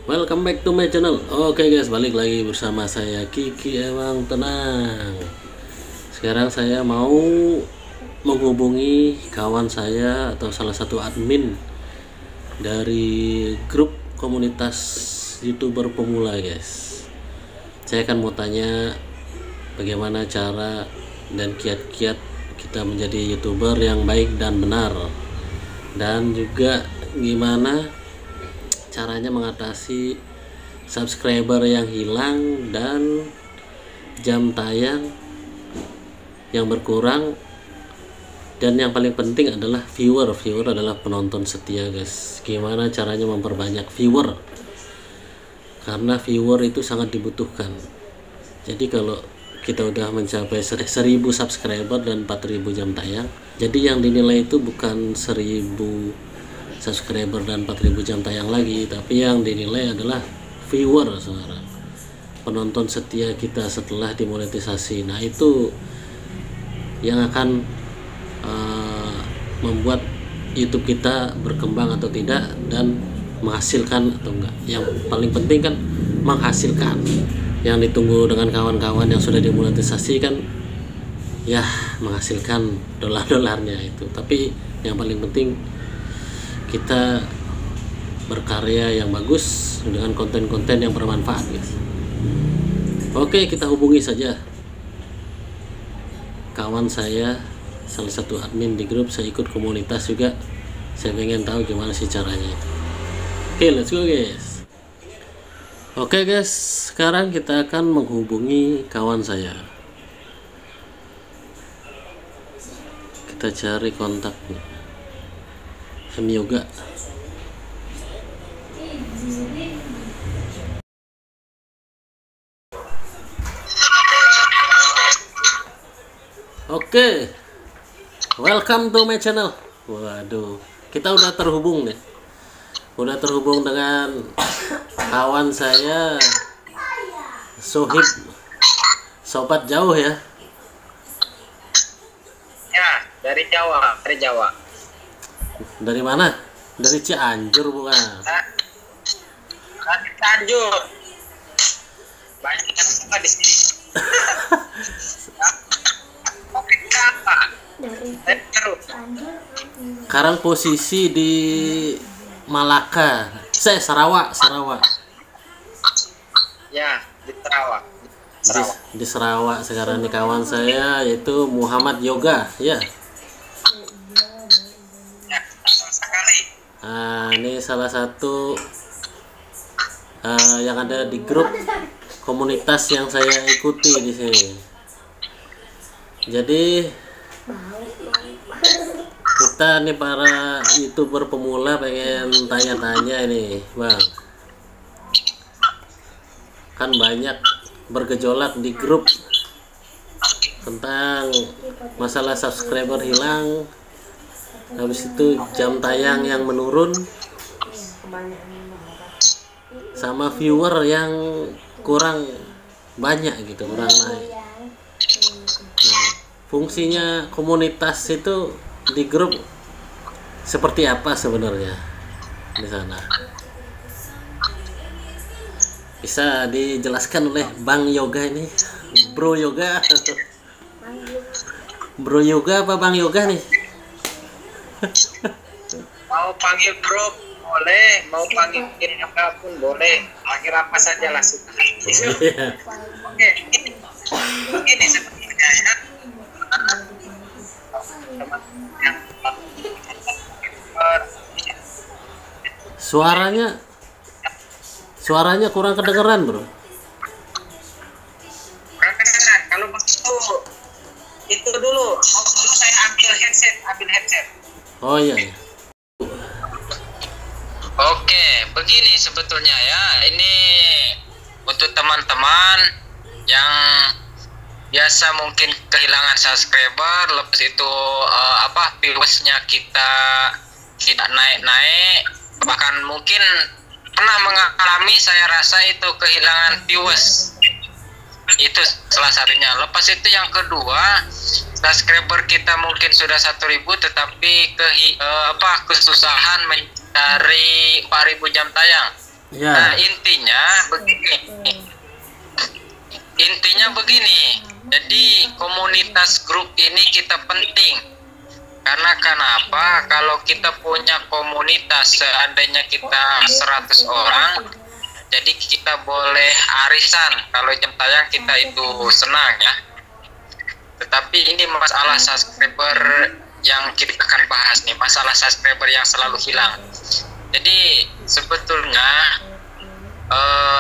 Welcome back to my channel. Oke guys, balik lagi bersama saya Kiki Emang Tenang. Sekarang saya mau menghubungi kawan saya atau salah satu admin dari grup komunitas YouTuber pemula guys. Saya akan mau tanya bagaimana cara dan kiat-kiat kita menjadi YouTuber yang baik dan benar, dan juga gimana caranya mengatasi subscriber yang hilang dan jam tayang yang berkurang, dan yang paling penting adalah viewer adalah penonton setia guys. Gimana caranya memperbanyak viewer, karena viewer itu sangat dibutuhkan. Jadi kalau kita udah mencapai 1000 subscriber dan 4000 jam tayang, jadi yang dinilai itu bukan 1000 subscriber dan 4000 jam tayang lagi, tapi yang dinilai adalah viewer sekarang, penonton setia kita setelah dimonetisasi. Nah itu yang akan membuat YouTube kita berkembang atau tidak, dan menghasilkan atau enggak. Yang paling penting kan menghasilkan. Yang ditunggu dengan kawan-kawan yang sudah dimonetisasi kan ya menghasilkan dolar-dolarnya itu, tapi yang paling penting kita berkarya yang bagus dengan konten-konten yang bermanfaat gitu. Oke, kita hubungi saja kawan saya, salah satu admin di grup. Saya ikut komunitas juga, saya pengen tahu gimana sih caranya. Oke, let's go guys. Oke guys, sekarang kita akan menghubungi kawan saya. Kita cari kontaknya. Yoga. Oke, welcome to my channel. Waduh, kita udah terhubung nih. Udah terhubung dengan kawan saya, Sohib, sobat jauh ya. Ya, dari Jawa, dari Jawa. Dari mana? Dari Cianjur bukan? Dari Cianjur. Banyak yang suka di sini. Oke, apa? Dari terus. Sekarang posisi di Malaka. Sarawak. Ya, di Sarawak. Di Sarawak sekarang. Nih kawan saya yaitu Muhammad Yoga ya. Ini salah satu yang ada di grup komunitas yang saya ikuti di sini. Jadi kita nih para YouTuber pemula pengen tanya-tanya ini, Bang. Kan banyak bergejolak di grup tentang masalah subscriber hilang, habis itu jam tayang yang menurun, sama viewer yang kurang banyak gitu, kurang naik. Nah, fungsinya komunitas itu di grup seperti apa sebenarnya di sana? Bisa dijelaskan oleh Bang Yoga ini, Bro Yoga. Bro Yoga apa Bang Yoga nih? Mau panggil bro boleh, mau panggil apapun boleh, panggil apa saja lah suka. Oke, ini sepertinya ya. Suaranya kurang kedengeran bro. Kalau begitu itu dulu saya ambil headset. Oh iya. Oke, begini sebetulnya ya, ini untuk teman-teman yang biasa mungkin kehilangan subscriber, lepas itu viewersnya kita tidak naik, bahkan mungkin pernah mengalami, saya rasa itu kehilangan viewers. Itu salah satunya. Lepas itu yang kedua, subscriber kita mungkin sudah 1000 tetapi kesusahan mencari 4000 jam tayang. Nah, Ya. intinya begini. Jadi komunitas grup ini kita penting. Karena kenapa? Kalau kita punya komunitas, seandainya kita 100 orang, jadi kita boleh arisan. Kalau jam tayang kita itu senang ya. Tetapi ini masalah subscriber yang kita akan bahas nih, masalah subscriber yang selalu hilang. Jadi sebetulnya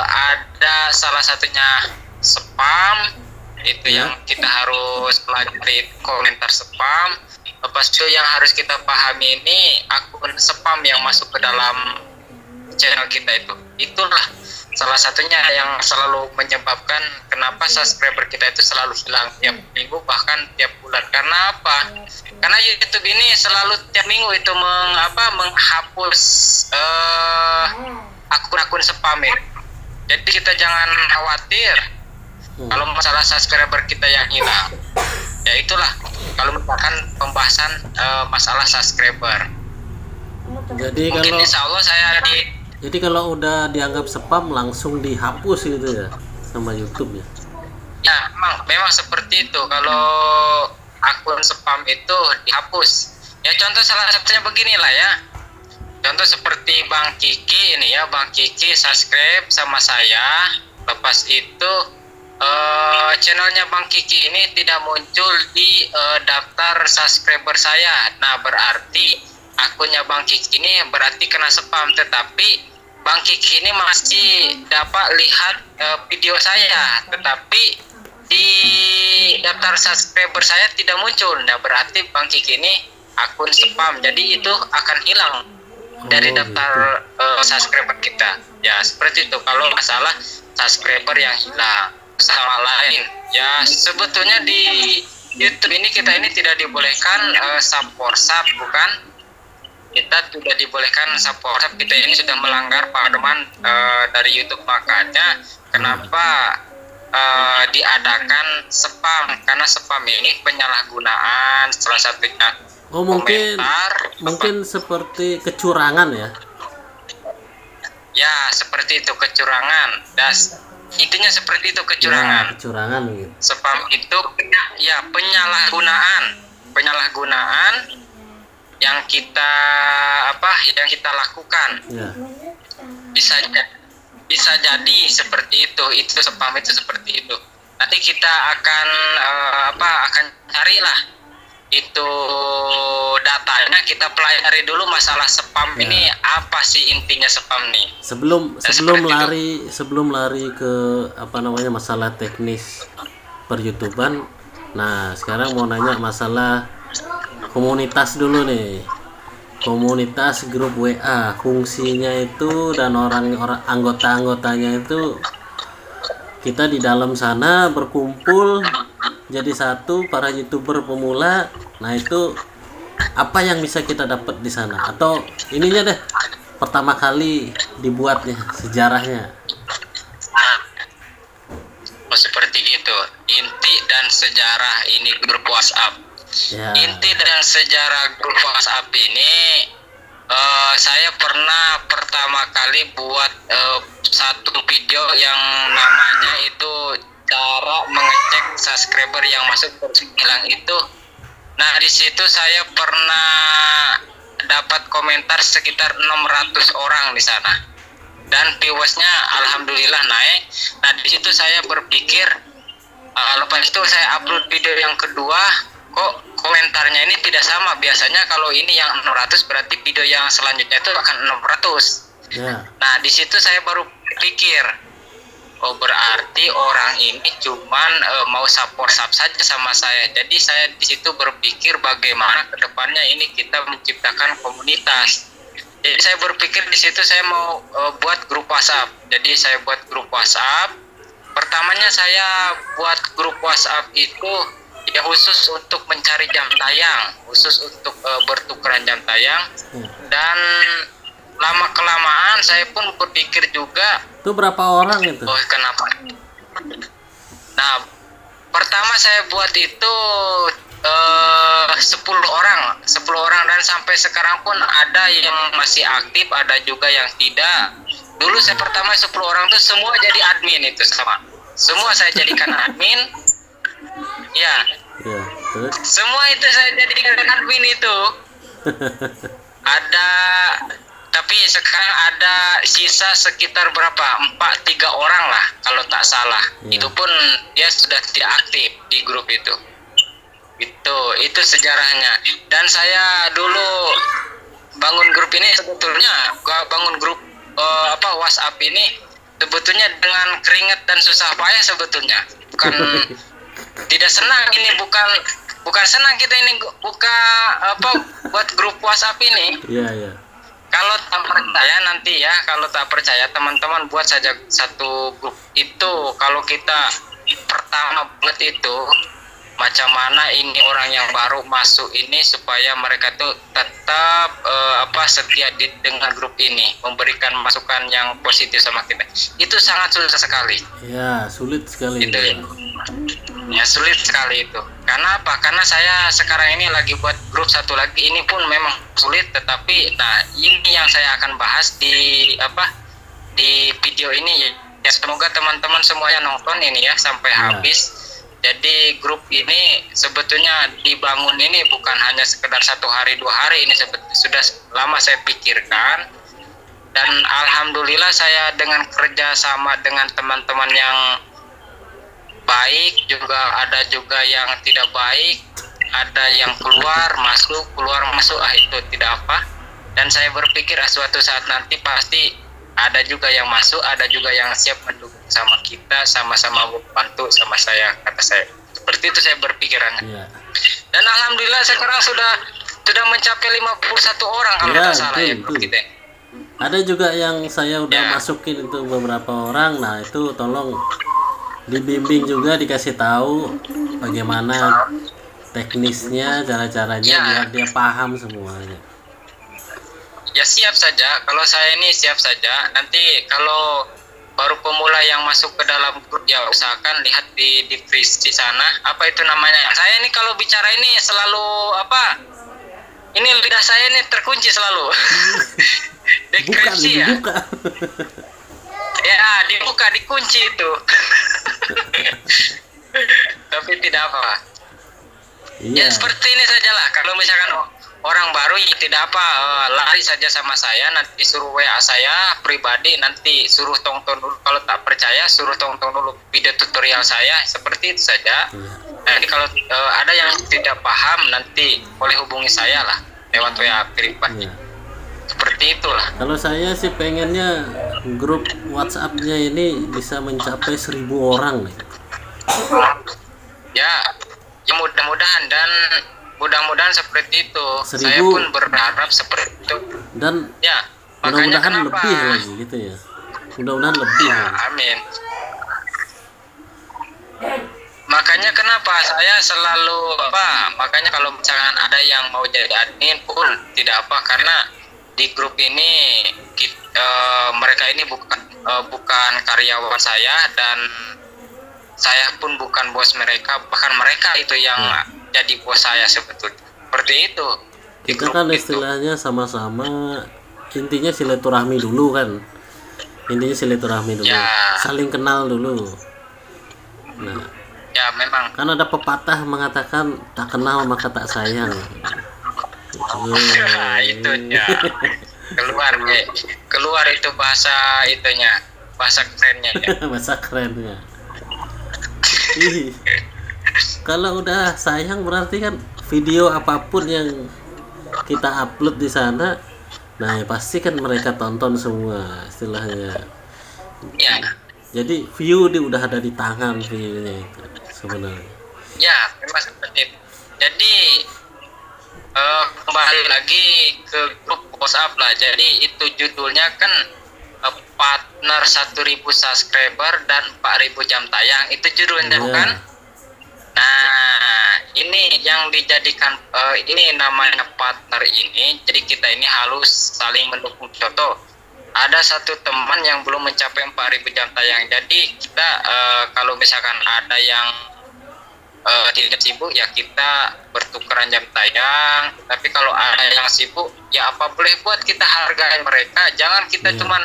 ada salah satunya spam, itu yang kita harus pelajari, komentar spam. Lepas itu yang harus kita pahami ini akun spam yang masuk ke dalam channel kita itulah salah satunya yang selalu menyebabkan kenapa subscriber kita itu selalu hilang tiap minggu bahkan tiap bulan. Karena apa? Karena YouTube ini selalu tiap minggu itu menghapus akun-akun spam itu. Jadi kita jangan khawatir kalau masalah subscriber kita yang hilang. Ya itulah kalau misalkan pembahasan masalah subscriber. Jadi Mungkin kalau insya Allah jadi kalau udah dianggap spam langsung dihapus gitu ya sama YouTube ya. ya memang seperti itu. Kalau akun spam itu dihapus. Ya contoh salah satunya beginilah ya. Contoh seperti Bang Kiki ini ya, Bang Kiki subscribe sama saya. Lepas itu channelnya Bang Kiki ini tidak muncul di daftar subscriber saya. Nah berarti akunnya Bang Kiki ini berarti kena spam. Tetapi Bang Kiki ini masih dapat lihat video saya, tetapi di daftar subscriber saya tidak muncul. Nah berarti Bang Kiki ini akun spam, jadi itu akan hilang dari daftar subscriber kita. Ya seperti itu kalau masalah subscriber yang hilang. Sama lain ya, sebetulnya di YouTube ini kita ini tidak dibolehkan support sub, bukan? Kita tidak dibolehkan support sub, kita ini sudah melanggar pedoman dari YouTube. Makanya kenapa diadakan spam, karena spam ini penyalahgunaan salah satunya. Oh mungkin komentar, seperti kecurangan ya. ya seperti itu kecurangan. Intinya seperti itu kecurangan. Ya, kecurangan gitu. Spam itu ya penyalahgunaan yang kita lakukan. Ya. Bisa jadi seperti itu spam itu seperti itu. Nanti kita akan akan carilah itu datanya, kita pelajari dulu masalah spam ini apa sih intinya spam nih. Sebelum lari ke masalah teknis per YouTubean. Nah, sekarang mau nanya masalah komunitas dulu nih. Komunitas grup WA, fungsinya itu dan orang-orang anggota-anggotanya itu kita di dalam sana berkumpul jadi satu, para YouTuber pemula. Nah, itu apa yang bisa kita dapat di sana? Atau ininya deh, pertama kali dibuatnya, sejarahnya. Seperti itu. Inti dan sejarah ini grup WhatsApp. Ya. Inti dan sejarah grup WhatsApp ini saya pernah pertama kali buat satu video yang namanya itu cara mengecek subscriber yang masuk terus hilang itu. Nah di situ saya pernah dapat komentar sekitar 600 orang di sana dan viewersnya alhamdulillah naik. Nah di situ saya berpikir lepas itu saya upload video yang kedua, kok komentarnya ini tidak sama. Biasanya kalau ini yang 600 berarti video yang selanjutnya itu akan 600. Ya. Nah di situ saya baru pikir, oh berarti orang ini cuman mau support saja sama saya. Jadi saya di situ berpikir bagaimana kedepannya ini kita menciptakan komunitas. Jadi saya berpikir di situ saya mau buat grup WhatsApp. Jadi saya buat grup WhatsApp. Pertamanya saya buat grup WhatsApp itu ya khusus untuk mencari jam tayang, khusus untuk bertukeran jam tayang. Dan lama kelamaan saya pun berpikir juga, Itu berapa orang itu? oh kenapa? Nah pertama saya buat itu 10 orang dan sampai sekarang pun ada yang masih aktif, ada juga yang tidak. dulu saya pertama 10 orang tuh semua jadi admin itu sama. Semua saya jadikan admin. Ya. Ya, terus? Semua itu saya jadikan admin itu. Ada, tapi sekarang ada sisa sekitar berapa? 3 orang lah kalau tak salah. Ya. Itu pun dia sudah tidak aktif di grup itu. Itu sejarahnya. Dan saya dulu bangun grup ini sebetulnya bangun grup WhatsApp ini sebetulnya dengan keringat dan susah payah sebetulnya. Bukan tidak senang ini, bukan senang kita ini buka buat grup WhatsApp ini. Iya, iya. Kalau tak percaya nanti ya, kalau tak percaya teman-teman buat saja satu grup itu. Kalau kita pertama buat itu, macam mana ini orang yang baru masuk ini supaya mereka tuh tetap setia dengan grup ini, memberikan masukan yang positif sama kita. Itu sangat sulit sekali. Ya, sulit sekali. Itu ya sulit sekali itu. Karena apa? Karena saya sekarang ini lagi buat grup satu lagi, ini pun memang sulit, tetapi nah ini yang saya akan bahas di video ini ya. Semoga teman-teman semuanya nonton ini ya sampai habis. Jadi grup ini sebetulnya dibangun ini bukan hanya sekedar 1 hari 2 hari, ini sudah lama saya pikirkan, dan alhamdulillah saya dengan kerja sama dengan teman-teman yang baik juga, ada juga yang tidak baik, ada yang keluar masuk itu tidak apa, dan saya berpikir suatu saat nanti pasti ada juga yang masuk, ada juga yang siap mendukung sama kita, sama-sama membantu sama saya, kata saya. Seperti itu saya berpikirannya. Ya. Dan alhamdulillah sekarang sudah mencapai 51 orang kalau tidak salah ya grup kita. Ada juga yang saya udah masukin itu beberapa orang. Nah, itu tolong dibimbing juga, dikasih tahu bagaimana teknisnya, cara-caranya biar dia paham semuanya. Ya siap saja, kalau saya ini siap saja. Nanti kalau baru pemula yang masuk ke dalam grup ya usahakan lihat di deskripsi sana. Apa itu namanya? Saya ini kalau bicara ini selalu ini lidah saya ini terkunci selalu. Deskripsi ya. Dibuka. Ya, dikunci itu. Tapi tidak apa. Iya. Ya seperti ini sajalah. Kalau misalkan orang baru ya tidak apa, lari saja sama saya, nanti suruh WA saya pribadi, nanti suruh tonton dulu. Kalau tak percaya suruh tonton dulu video tutorial saya, seperti itu saja. Jadi kalau ada yang tidak paham nanti boleh hubungi saya lah lewat WA pribadi. Seperti itulah. Kalau saya sih pengennya grup WhatsApp-nya ini bisa mencapai 1000 orang nih. Ya mudah-mudahan, dan mudah-mudahan seperti itu. 1000. Saya pun berharap seperti itu. Dan ya, makanya mudah-mudahan kenapa? lebih lagi gitu ya. Mudah-mudahan lebih. Ya, amin. Makanya kenapa saya selalu makanya kalau misalkan ada yang mau jadi admin pun tidak apa, karena di grup ini mereka ini bukan karyawan saya, dan saya pun bukan bos mereka, bahkan mereka itu yang jadi bos saya sebetulnya. Seperti itu. Kita kan istilahnya sama-sama, intinya silaturahmi dulu kan. Intinya silaturahmi dulu. Saling kenal dulu. Nah, ya memang. kan ada pepatah mengatakan tak kenal maka tak sayang. Itu ya. Keluar itu bahasa itunya, bahasa kerennya ya. Bahasa kerennya. Kalau udah sayang berarti kan video apapun yang kita upload di sana, nah pasti kan mereka tonton semua istilahnya. Ya. Jadi view udah ada di tangan view-nya itu sebenarnya. Ya, memang seperti itu. Jadi kembali lagi ke grup WhatsApp lah. Jadi itu judulnya kan partner 1000 subscriber dan 4000 jam tayang, itu judulnya bukan? Nah, ini yang dijadikan ini namanya partner ini. Jadi kita ini harus saling mendukung. Contoh, ada satu teman yang belum mencapai 4000 jam tayang. Jadi kita kalau misalkan ada yang tidak sibuk ya kita bertukaran jam tayang. Tapi kalau ada yang sibuk ya apa boleh buat, kita hargai mereka. Jangan kita cuman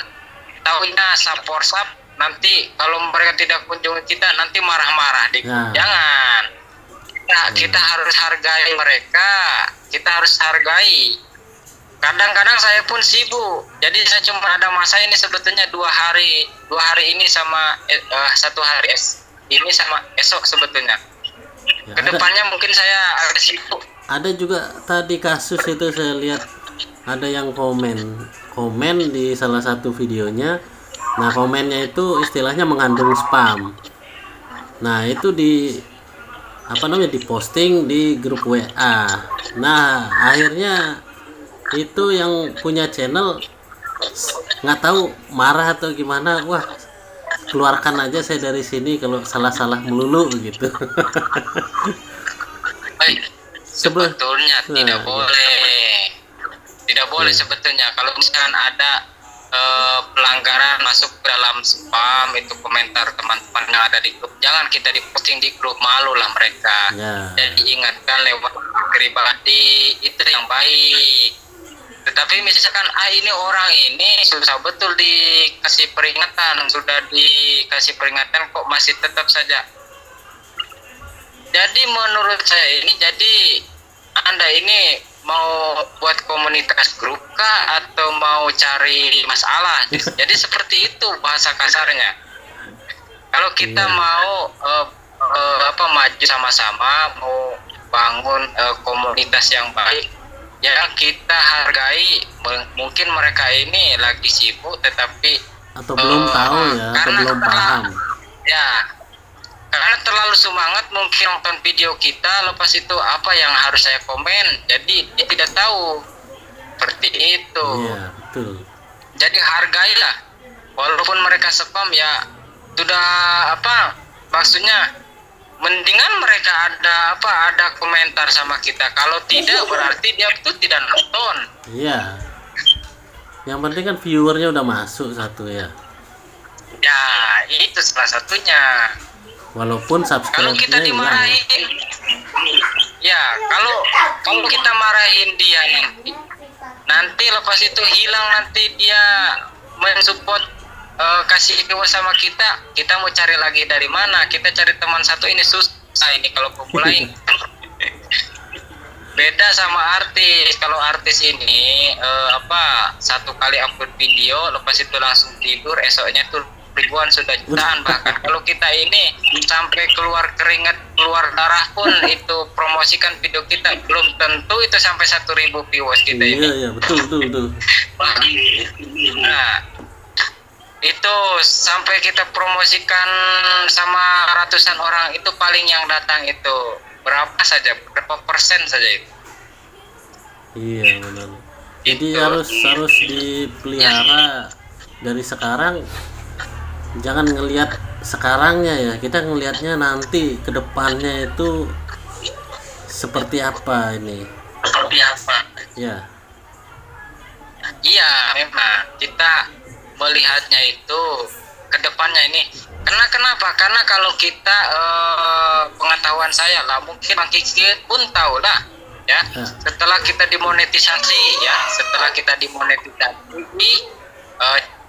taunya sap nanti kalau mereka tidak kunjungi kita nanti marah-marah di grup. Jangan. Kita harus hargai mereka, kita harus hargai. Kadang-kadang saya pun sibuk, jadi saya cuma ada masa ini sebetulnya dua hari ini sama 1 hari ini sama esok sebetulnya. Ya, kedepannya mungkin saya agak sibuk. Ada juga tadi kasus itu saya lihat ada yang komen di salah satu videonya. Nah, komennya itu istilahnya mengandung spam. Nah, itu diposting di grup WA. Nah, akhirnya itu yang punya channel nggak tahu marah atau gimana. Wah, keluarkan aja saya dari sini kalau salah-salah melulu gitu. Sebetulnya tidak boleh sebetulnya kalau misalkan ada pelanggaran masuk ke dalam spam itu komentar teman-teman yang ada di grup, jangan kita diposting di grup, malu lah mereka. Jadi ingatkan lewat pribadi itu yang baik. Tetapi misalkan ini orang ini susah betul dikasih peringatan, sudah dikasih peringatan kok masih tetap saja. Jadi menurut saya ini, jadi Anda ini mau buat komunitas grup kah atau mau cari masalah? Jadi seperti itu bahasa kasarnya. Kalau kita mau maju sama-sama, mau bangun komunitas yang baik, ya kita hargai. Mungkin mereka ini lagi sibuk tetapi atau belum tahu ya, atau belum paham. Ya, karena terlalu semangat mungkin nonton video kita, lepas itu apa yang harus saya komen, jadi dia tidak tahu. Seperti itu. Iya, betul. Jadi hargailah, walaupun mereka spam ya sudah maksudnya mendingan mereka ada komentar sama kita. Kalau tidak berarti dia itu tidak nonton. Iya. Yang penting kan viewernya udah masuk satu ya. Ya, itu salah satunya. Walaupun subscribe-nya kalau kita dimarahin, ya kalau kita marahin dia nanti lepas itu hilang, nanti dia mensupport kasih viewer sama kita mau cari lagi dari mana? Kita cari teman satu ini susah ini kalau kumpulin. Beda sama artis. Kalau artis ini satu kali upload video lepas itu langsung tidur, esoknya tuh ribuan, sudah jutaan bahkan. Kalau kita ini sampai keluar keringat, keluar darah pun itu promosikan video kita, belum tentu itu sampai 1.000 viewers kita ini. Iya, betul. Nah, itu sampai kita promosikan sama ratusan orang, itu paling yang datang itu berapa persen saja itu. Iya, benar. Jadi harus dipelihara dari sekarang. Jangan ngelihat sekarangnya ya, kita ngelihatnya nanti ke depannya itu seperti apa ini. Seperti apa? Ya. Iya, memang kita melihatnya itu ke depannya ini. Kenapa? Karena kalau kita pengetahuan saya lah, mungkin Bang Kiki pun tahu lah ya. Setelah kita dimonetisasi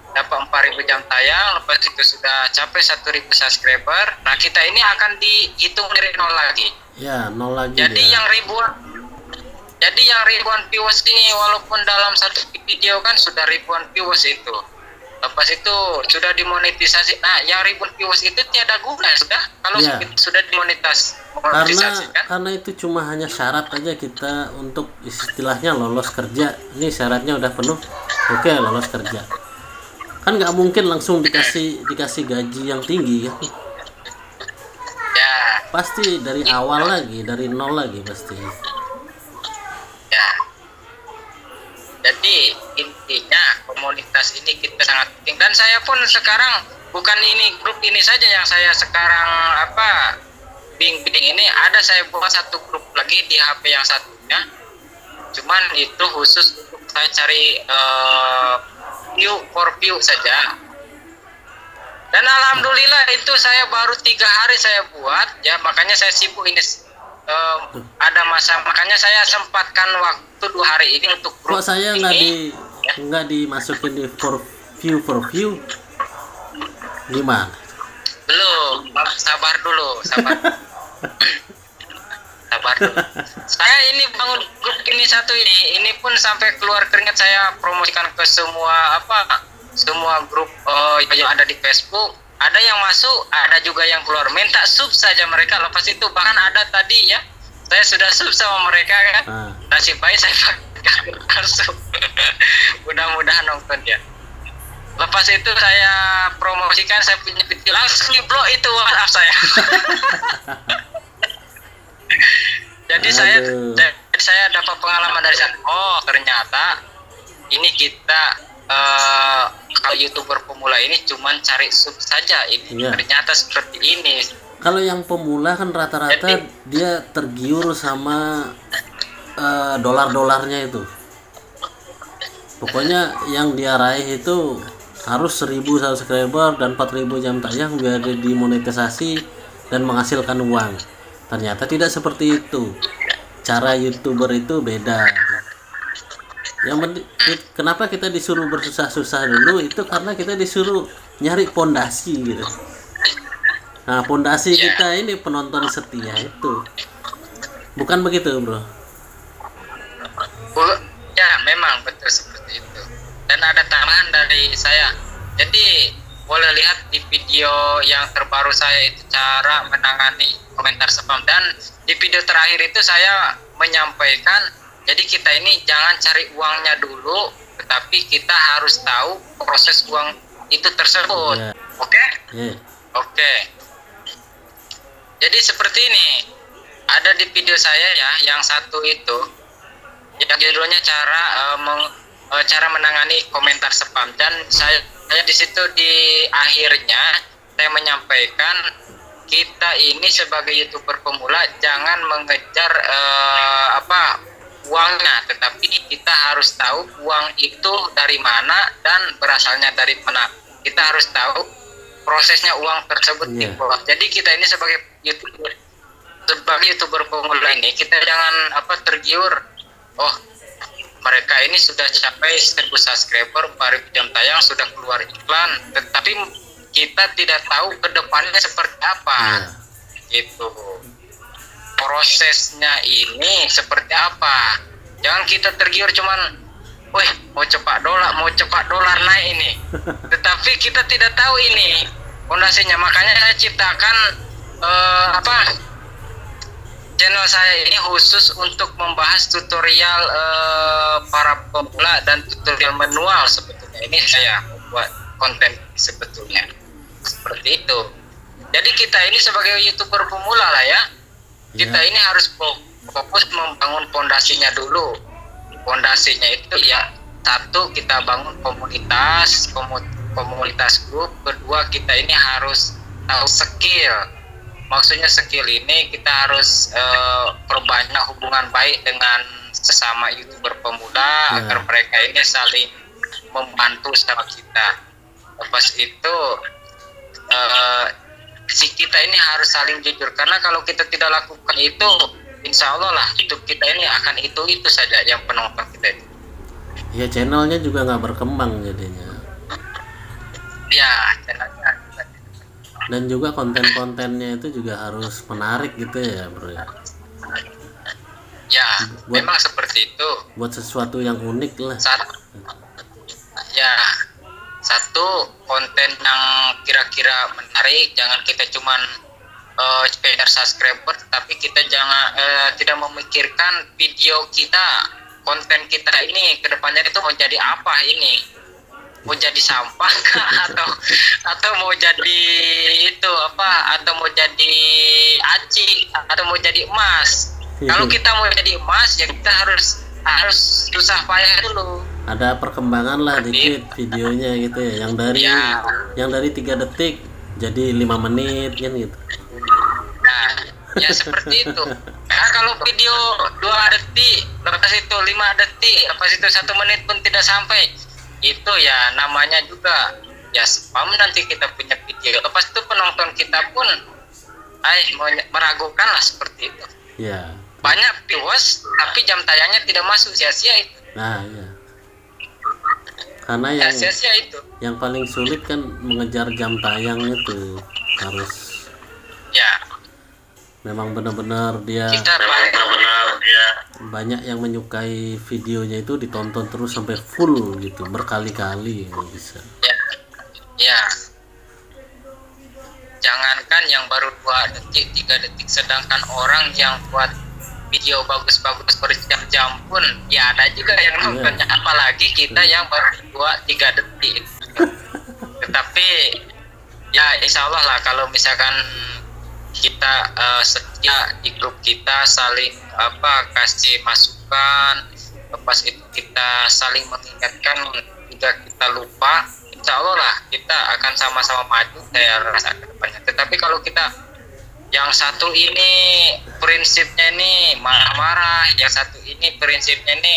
dapat 4.000 jam tayang, lepas itu sudah capai 1.000 subscriber. Nah, kita ini akan dihitung dari nol lagi. Ya, nol lagi. Jadi yang ribuan viewers ini, walaupun dalam satu video kan sudah ribuan viewers itu. Lepas itu sudah dimonetisasi. Nah, yang ribuan viewers itu tiada guna sudah kalau sudah dimonetisasi kan? Karena itu cuma hanya syarat aja kita untuk istilahnya lolos kerja. Ini syaratnya udah penuh, oke, lolos kerja. Kan nggak mungkin langsung dikasih gaji yang tinggi kan? Ya. Pasti dari awal lagi, dari nol lagi pasti. Ya. Jadi intinya komunitas ini kita sangat penting, dan saya pun sekarang bukan ini grup ini saja yang saya sekarang bimbing ini, ada saya buat satu grup lagi di HP yang satunya. Cuman itu khusus untuk saya cari view saja, dan alhamdulillah itu saya baru 3 hari saya buat ya, makanya saya sibuk ini ada masa, makanya saya sempatkan waktu 2 hari ini untuk grup. Kok saya nggak dimasukin di for view per view gimana? Belum, sabar dulu, sabar. Sabar dulu. Saya ini bangun grup ini satu ini pun sampai keluar keringat saya promosikan ke semua grup yang ada di Facebook. Ada yang masuk, ada juga yang keluar. Minta sub saja mereka. Lepas itu bahkan ada tadi ya, saya sudah sub sama mereka kan. Nasib baik saya pakai sub. Mudah-mudahan nonton ya. Lepas itu saya promosikan saya punya video, langsung di blok itu WhatsApp saya. Jadi saya dapat pengalaman dari sana. Oh ternyata ini kita kalau YouTuber pemula ini cuman cari sub saja. Ini ternyata seperti ini. Kalau yang pemula kan rata-rata dia tergiur sama dolar-dolarnya itu. Pokoknya yang dia raih itu harus 1000 subscriber dan 4000 jam tayang biar dimonetisasi dan menghasilkan uang. Ternyata tidak seperti itu. Cara YouTuber itu beda. Yang penting, kenapa kita disuruh bersusah-susah dulu itu karena kita disuruh nyari pondasi gitu. Nah, pondasi kita ini penonton setia itu. Bukan begitu, Bro? Ya, memang betul seperti itu. Dan ada tambahan dari saya. Jadi, boleh lihat di video yang terbaru saya itu cara menangani komentar spam, dan di video terakhir itu saya menyampaikan jadi kita ini jangan cari uangnya dulu, tetapi kita harus tahu proses uang itu tersebut. Oke? Oke. Jadi seperti ini. Ada di video saya ya, yang satu itu yang judulnya cara menangani komentar spam, dan saya di situ di akhirnya saya menyampaikan kita ini sebagai YouTuber pemula jangan mengejar uangnya, tetapi kita harus tahu uang itu dari mana dan berasalnya dari mana. Kita harus tahu prosesnya uang tersebut dibuat. Jadi kita ini sebagai YouTuber pemula ini kita jangan tergiur. Oh, mereka ini sudah capai 1000 subscriber, 4000 jam tayang, sudah keluar iklan, tetapi kita tidak tahu ke depannya seperti apa. Gitu. Prosesnya ini seperti apa. Jangan kita tergiur cuman mau cepat dolar naik ini. Tetapi kita tidak tahu ini fondasinya. Makanya saya ciptakan channel saya ini khusus untuk membahas tutorial para pemula dan tutorial manual sebetulnya. Ini saya buat konten sebetulnya. Seperti itu. Jadi kita ini sebagai YouTuber pemula lah ya. Kita ini harus fokus membangun fondasinya dulu. Fondasinya itu ya, satu kita bangun komunitas grup. Kedua kita ini harus tahu skill. Maksudnya skill ini kita harus perbanyak hubungan baik dengan sesama YouTuber pemula agar mereka ini saling membantu sama kita. Lepas itu si kita ini harus saling jujur, karena kalau kita tidak lakukan itu, insya Allah lah YouTube kita ini akan itu saja yang penonton kita itu. Ya channelnya juga nggak berkembang jadinya. Ya channelnya. Dan juga konten-kontennya itu juga harus menarik gitu ya, Bro ya. Ya, memang seperti itu. Buat sesuatu yang unik lah. Satu konten yang kira-kira menarik, jangan kita cuman sekedar subscriber, tapi kita jangan tidak memikirkan video kita, konten kita ini kedepannya itu mau jadi apa ini, mau jadi sampah kah? atau mau jadi atau mau jadi aci atau mau jadi emas. Kalau kita mau jadi emas ya kita harus susah payah dulu. Ada perkembangan lah dikit videonya gitu ya, yang dari 3 detik jadi 5 menit kan gitu. Nah, ya seperti itu. Nah, kalau video 2 detik, lepas itu 5 detik, lepas itu 1 menit pun tidak sampai, itu ya namanya juga ya spam. Nanti kita punya video, lepas itu penonton kita pun meragukan lah seperti itu. Ya. Banyak viewers tapi jam tayangnya tidak masuk, sia-sia itu. Nah, ya. Karena Ya sia-sia itu. yang paling sulit kan mengejar jam tayang itu, harus Ya, memang benar-benar dia kita banyak yang menyukai videonya itu ditonton terus sampai full gitu berkali-kali bisa. ya, ya. Jangankan yang baru 2 detik, 3 detik, sedangkan orang yang buat video bagus-bagus berjam-jam pun ya ada juga yang nontonnya, apalagi kita yang baru 2-3 detik. Tetapi ya insya Allah lah kalau misalkan kita setia di grup kita saling kasih masukan, lepas itu kita saling mengingatkan jika kita lupa, insya Allah lah kita akan sama-sama maju saya rasa ke depannya. Tetapi kalau kita yang satu ini prinsipnya ini marah-marah, yang satu ini prinsipnya ini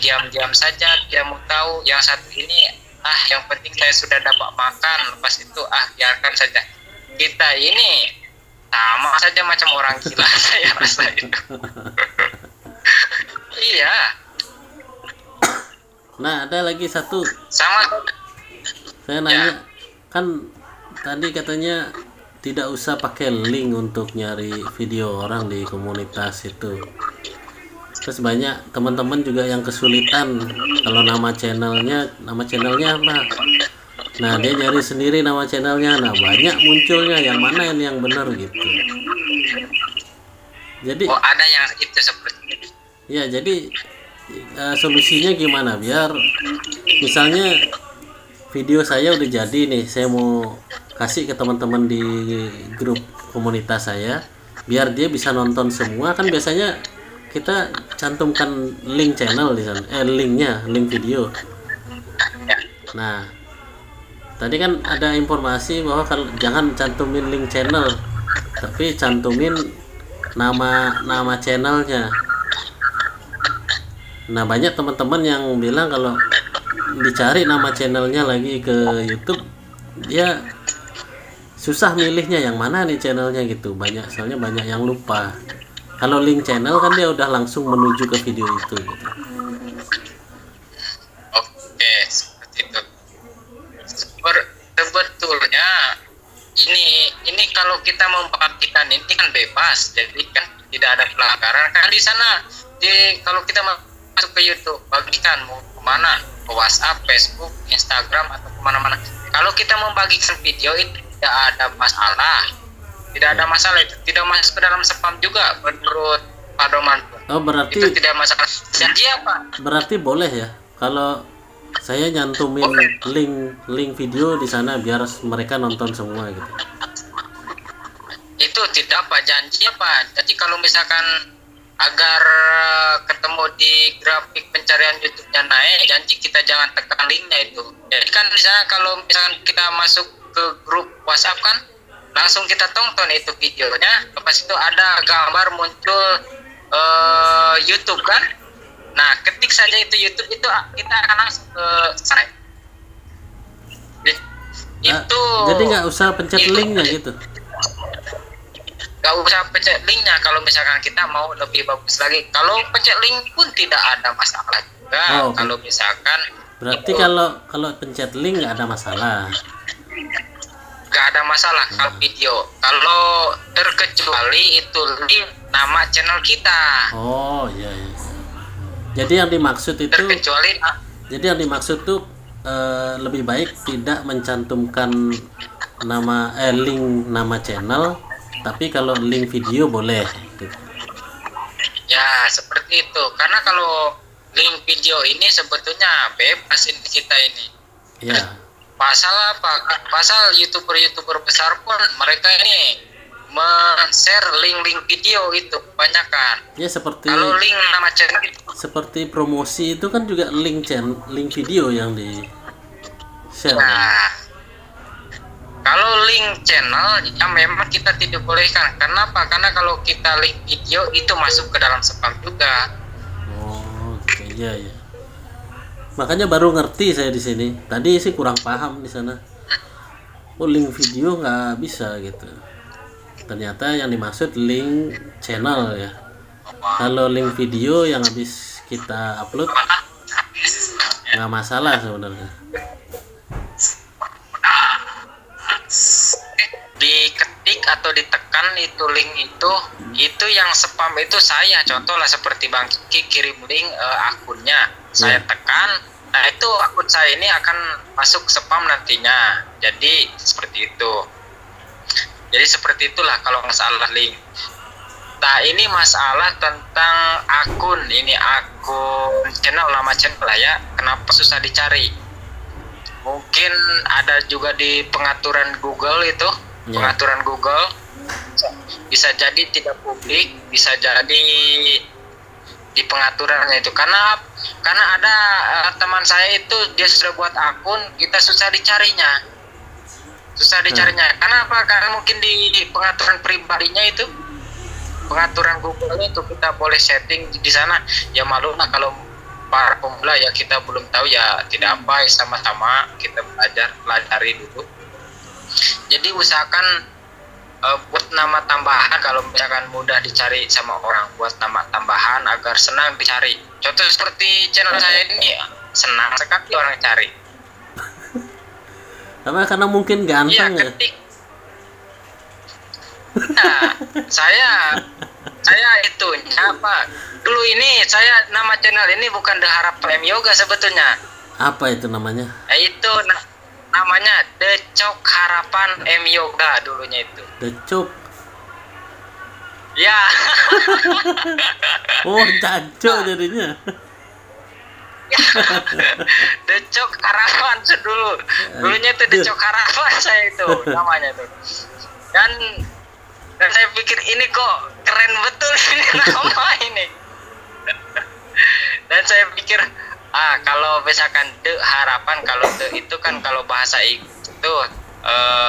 diam-diam saja, dia mau tahu, yang satu ini yang penting saya sudah dapat makan, lepas itu biarkan saja. Kita ini sama saja macam orang gila saya rasa itu. Iya. Nah, ada lagi satu. Sama. Saya nanya, kan tadi katanya tidak usah pakai link untuk nyari video orang di komunitas itu. Terus banyak teman-teman juga yang kesulitan kalau nama channelnya apa. Nah, dia nyari sendiri nama channelnya. Nah, banyak munculnya yang mana yang benar gitu. Jadi ada yang itu seperti itu. Ya, jadi solusinya gimana biar misalnya video saya udah jadi nih, saya mau kasih ke teman-teman di grup komunitas saya biar dia bisa nonton semua. Kan biasanya kita cantumkan link channel di sana, link video. Nah, tadi kan ada informasi bahwa kalau jangan cantumin link channel, tapi cantumin nama channelnya. Nah, banyak teman-teman yang bilang kalau dicari nama channelnya lagi ke YouTube, dia susah milihnya yang mana nih channelnya gitu. Soalnya banyak yang lupa. Kalau link channel kan dia udah langsung menuju ke video itu gitu. Oke, seperti itu. Sebetulnya ini kalau kita memperhatikan ini kan bebas, jadi kan tidak ada pelanggaran kan di sana. Kalau kita masuk ke YouTube, bagikan mau kemana, ke WhatsApp, Facebook, Instagram atau kemana-mana. Kalau kita membagikan video itu tidak ada masalah, itu tidak masuk ke dalam spam juga menurut Pak Doman. Oh, berarti itu tidak masalah. Jadi apa? Berarti boleh ya kalau saya nyantumin link video di sana biar mereka nonton semua gitu. Itu tidak apa, janji apa. Jadi kalau misalkan agar ketemu di grafik pencarian YouTube-nya naik, janji kita jangan tekan linknya itu. Jadi kan misalnya kalau misalkan kita masuk ke grup WhatsApp kan langsung kita tonton itu videonya, lepas itu ada gambar muncul YouTube kan. Nah, ketik saja itu YouTube, itu kita akan langsung ke sana. Itu jadi nggak usah pencet linknya gitu. Gak usah pencet linknya kalau misalkan kita mau lebih bagus lagi. Kalau pencet link pun tidak ada masalah juga. Kalau misalkan berarti itu, kalau pencet link nggak ada masalah. Gak ada masalah kalau video. Kalau terkecuali itu link nama channel kita. Oh iya. Jadi yang dimaksud itu terkecuali. Jadi yang dimaksud tuh lebih baik tidak mencantumkan link nama channel. Tapi kalau link video boleh gitu. Ya seperti itu. Karena kalau link video ini sebetulnya bebas ini kita ini. Iya. Pasal apa? Pasal youtuber besar pun mereka ini men-share link video itu kebanyakan. Ya seperti kalau link nama channel itu. Seperti promosi itu kan juga link video yang di share. Nah, kalau link channel ya memang kita tidak bolehkan. Kenapa? Karena kalau kita link video itu masuk ke dalam spam juga. Oh, iya ya. Makanya baru ngerti saya di sini. Tadi sih kurang paham di sana. Oh, link video nggak bisa gitu. Ternyata yang dimaksud link channel ya. Kalau link video yang habis kita upload nggak masalah sebenarnya. Diketik atau ditekan itu link itu yang spam itu saya. Contoh lah seperti Bang Kiki kirim link akunnya, saya tekan, nah itu akun saya ini akan masuk spam nantinya. Jadi seperti itu. Jadi seperti itulah kalau masalah link. Nah ini masalah tentang akun, ini akun channel, nama channel lah ya. Kenapa susah dicari? Mungkin ada juga di pengaturan Google itu, pengaturan Google bisa jadi tidak publik, bisa jadi di pengaturannya itu karena ada teman saya itu dia sudah buat akun, kita susah dicarinya. Karena apa? Karena mungkin di pengaturan pribadinya itu, pengaturan Google itu kita boleh setting di sana. Ya maklum lah kalau para pemula ya kita belum tahu ya tidak apa, sama-sama kita pelajari dulu. Jadi usahakan buat nama tambahan kalau misalkan mudah dicari sama orang, buat nama tambahan agar senang dicari. Contoh seperti channel saya ini ya, senang sekali orang cari. Apa karena mungkin ganteng ya? Nah, saya itu apa? Dulu ini saya nama channel ini bukan The Harapan M Yoga sebetulnya. Apa itu namanya? Itu namanya Decok Harapan M Yoga dulunya itu. Decok. Ya. Oh, Caco jadinya. Decok Harapan dulu. Dulunya itu Decok Harapan saya itu namanya tuh. Dan saya pikir ini kok keren betul ini nama ini. Dan saya pikir kalau misalkan The Harapan, kalau The itu kan kalau bahasa Inggris itu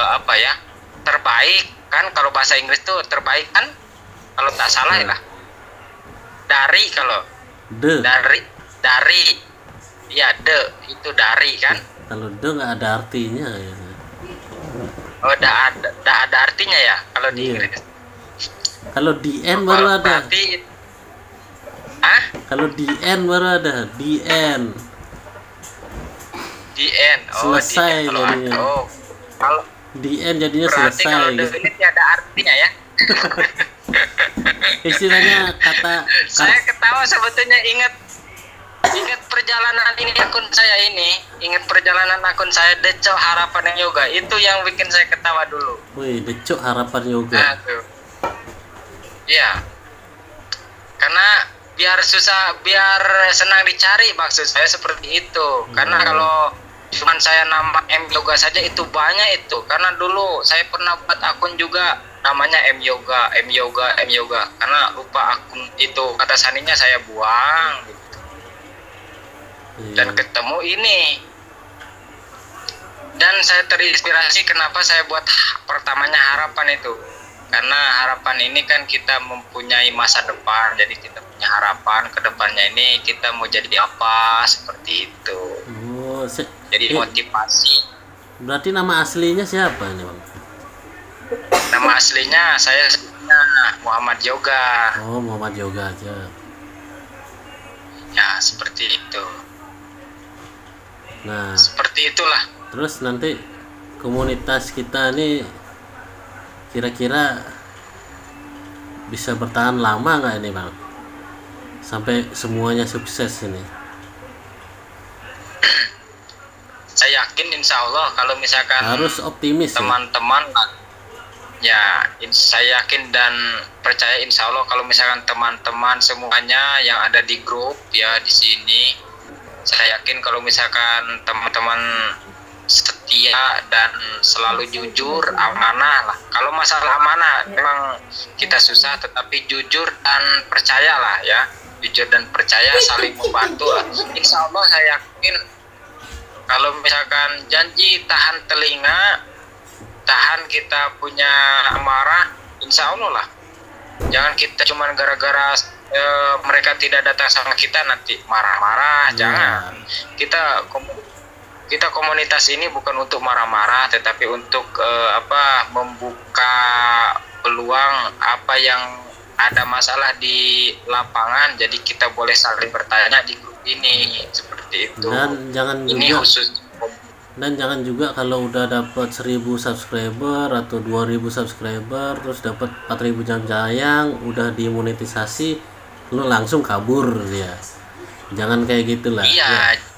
apa ya, terbaik kan, kalau bahasa Inggris tuh terbaik kan, kalau tak salah ya lah. Dari kalau dari ya The itu dari kan. Kalau The nggak ada artinya ya. Oh, ada artinya ya kalau di Inggris. Kalau di N baru ada. Berarti, kalau di N baru ada. Di N. Oh, selesai jadinya. Kalau di N jadinya berarti selesai. Kalau gitu. ini tidak ada artinya ya. Istilahnya Saya ketawa sebetulnya ingat perjalanan ini akun saya ini, ingat perjalanan akun saya Decok Harapan Yoga, itu yang bikin saya ketawa dulu. Wih, Decok Harapan Yoga. Aduh. Ya. Karena biar senang dicari, maksud saya seperti itu. Karena kalau cuman saya nama M Yoga saja itu banyak itu. Karena dulu saya pernah buat akun juga namanya M Yoga. Karena lupa akun itu, kata saninya saya buang gitu. Dan ketemu ini, dan saya terinspirasi kenapa saya buat pertamanya Harapan itu, karena harapan ini kan kita mempunyai masa depan, jadi kita punya harapan ke depannya ini kita mau jadi apa, seperti itu. Jadi motivasi. Berarti nama aslinya siapa ini, Bang? Nama aslinya saya Muhammad Yoga. Oh, Muhammad Yoga aja. Ya, seperti itu. Nah, seperti itulah. Terus nanti komunitas kita ini kira-kira bisa bertahan lama nggak ini, Bang? Sampai semuanya sukses ini. Saya yakin insya Allah kalau misalkan harus optimis teman-teman ya, saya yakin dan percaya insya Allah kalau misalkan teman-teman semuanya yang ada di grup ya di sini, saya yakin kalau misalkan teman-teman setia dan selalu jujur, amanah lah. Kalau masalah amanah memang kita susah, tetapi jujur dan percayalah ya, jujur dan percaya, saling membantu lah. Insya Allah saya yakin kalau misalkan janji tahan telinga, tahan kita punya amarah, insya Allah lah. Jangan kita cuman gara-gara mereka tidak datang sama kita nanti marah-marah, jangan. Kita komunitas ini bukan untuk marah-marah, tetapi untuk membuka peluang apa yang ada masalah di lapangan, jadi kita boleh saling bertanya di grup ini seperti itu. Dan jangan juga kalau udah dapat 1000 subscriber atau 2000 subscriber terus dapat 4000 jam tayang udah dimonetisasi lu langsung kabur ya. Jangan kayak gitulah. Iya, Ya.